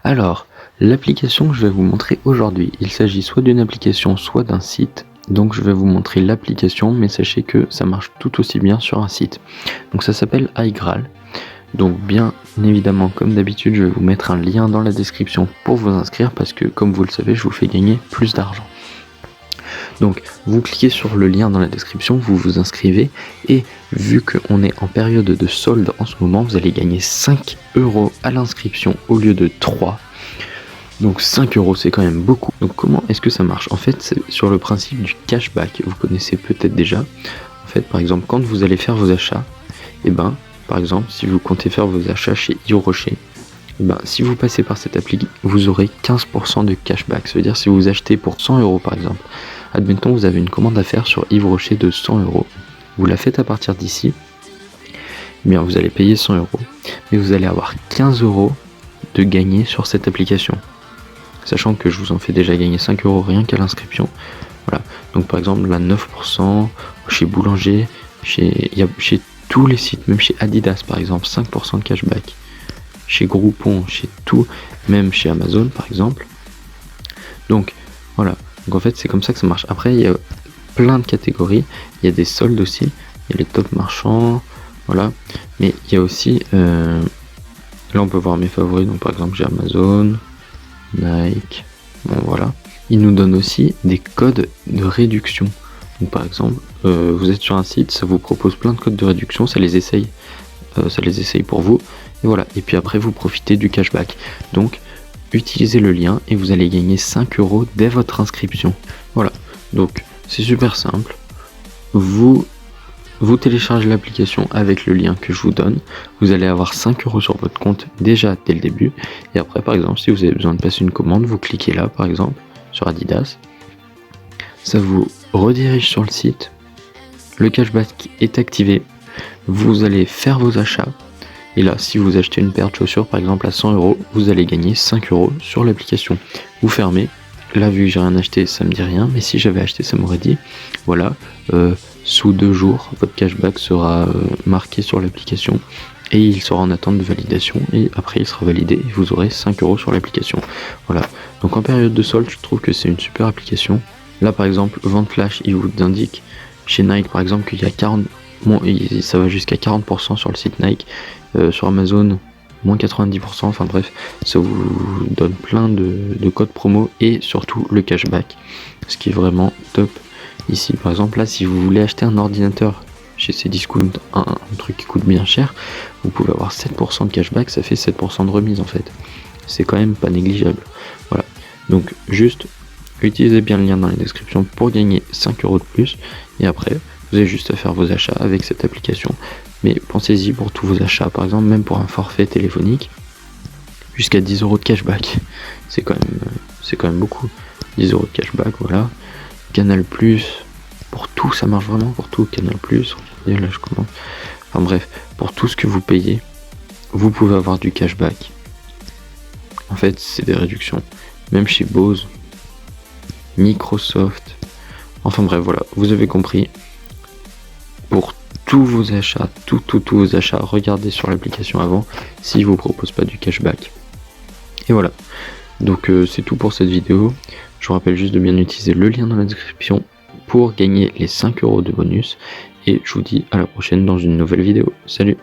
Alors, l'application que je vais vous montrer aujourd'hui, il s'agit soit d'une application, soit d'un site. Donc je vais vous montrer l'application, mais sachez que ça marche tout aussi bien sur un site. Donc ça s'appelle iGraal. Donc bien évidemment, comme d'habitude, je vais vous mettre un lien dans la description pour vous inscrire parce que comme vous le savez, je vous fais gagner plus d'argent. Donc vous cliquez sur le lien dans la description, vous vous inscrivez et vu qu'on est en période de solde en ce moment, vous allez gagner 5 € à l'inscription au lieu de 3. Donc 5 € c'est quand même beaucoup. Donc comment est-ce que ça marche? En fait c'est sur le principe du cashback, vous connaissez peut-être déjà. En fait par exemple quand vous allez faire vos achats, et ben par exemple si vous comptez faire vos achats chez Yves Rocher, et ben si vous passez par cette appli, vous aurez 15% de cashback. Ça veut dire si vous achetez pour 100 € par exemple, admettons vous avez une commande à faire sur Yves Rocher de 100 €, vous la faites à partir d'ici, eh bien vous allez payer 100 €, mais vous allez avoir 15 € de gagner sur cette application. Sachant que je vous en fais déjà gagner 5 € rien qu'à l'inscription. Voilà. Donc par exemple là 9% chez Boulanger, chez tous les sites, même chez Adidas par exemple, 5% de cashback. Chez Groupon, chez tout, même chez Amazon par exemple. Donc voilà. Donc en fait c'est comme ça que ça marche. Après il y a plein de catégories. Il y a des soldes aussi. Il y a les top marchands. Voilà. Mais il y a aussi là on peut voir mes favoris. Donc par exemple j'ai Amazon, Nike, bon voilà. Ils nous donnent aussi des codes de réduction. Donc par exemple, vous êtes sur un site, ça vous propose plein de codes de réduction, ça les essaye pour vous. Et voilà. Et puis après vous profitez du cashback. Donc utilisez le lien et vous allez gagner 5 € dès votre inscription. Voilà. Donc c'est super simple. Vous téléchargez l'application avec le lien que je vous donne, vous allez avoir 5 € sur votre compte déjà dès le début, et après par exemple si vous avez besoin de passer une commande, vous cliquez là par exemple sur Adidas, ça vous redirige sur le site, le cashback est activé, vous allez faire vos achats, et là si vous achetez une paire de chaussures par exemple à 100 €, vous allez gagner 5 € sur l'application. Vous fermez, là vu que j'ai rien acheté ça me dit rien, mais si j'avais acheté ça m'aurait dit voilà, sous 2 jours, votre cashback sera marqué sur l'application et il sera en attente de validation et après il sera validé et vous aurez 5 € sur l'application. Voilà, donc en période de solde, je trouve que c'est une super application. Là par exemple, vente flash, il vous indique chez Nike par exemple qu'il y a 40, bon, ça va jusqu'à 40% sur le site Nike, sur Amazon moins 90%, enfin bref, ça vous donne plein de codes promo et surtout le cashback, ce qui est vraiment top. Ici par exemple là si vous voulez acheter un ordinateur chez Cdiscount, un truc qui coûte bien cher, vous pouvez avoir 7% de cashback, ça fait 7% de remise en fait. C'est quand même pas négligeable. Voilà. Donc juste utilisez bien le lien dans la description pour gagner 5 € de plus et après vous avez juste à faire vos achats avec cette application. Mais pensez-y pour tous vos achats, par exemple même pour un forfait téléphonique, jusqu'à 10 € de cashback. C'est quand même beaucoup. 10 € de cashback, voilà. Canal+, pour tout, ça marche vraiment pour tout. Canal+, regardez là je commence. Enfin bref, pour tout ce que vous payez, vous pouvez avoir du cashback. En fait, c'est des réductions. Même chez Bose, Microsoft. Enfin bref, voilà, vous avez compris. Pour tous vos achats, tous vos achats, regardez sur l'application avant s'il vous propose pas du cashback. Et voilà. Donc c'est tout pour cette vidéo. Je vous rappelle juste de bien utiliser le lien dans la description pour gagner les 5 € de bonus. Et je vous dis à la prochaine dans une nouvelle vidéo. Salut!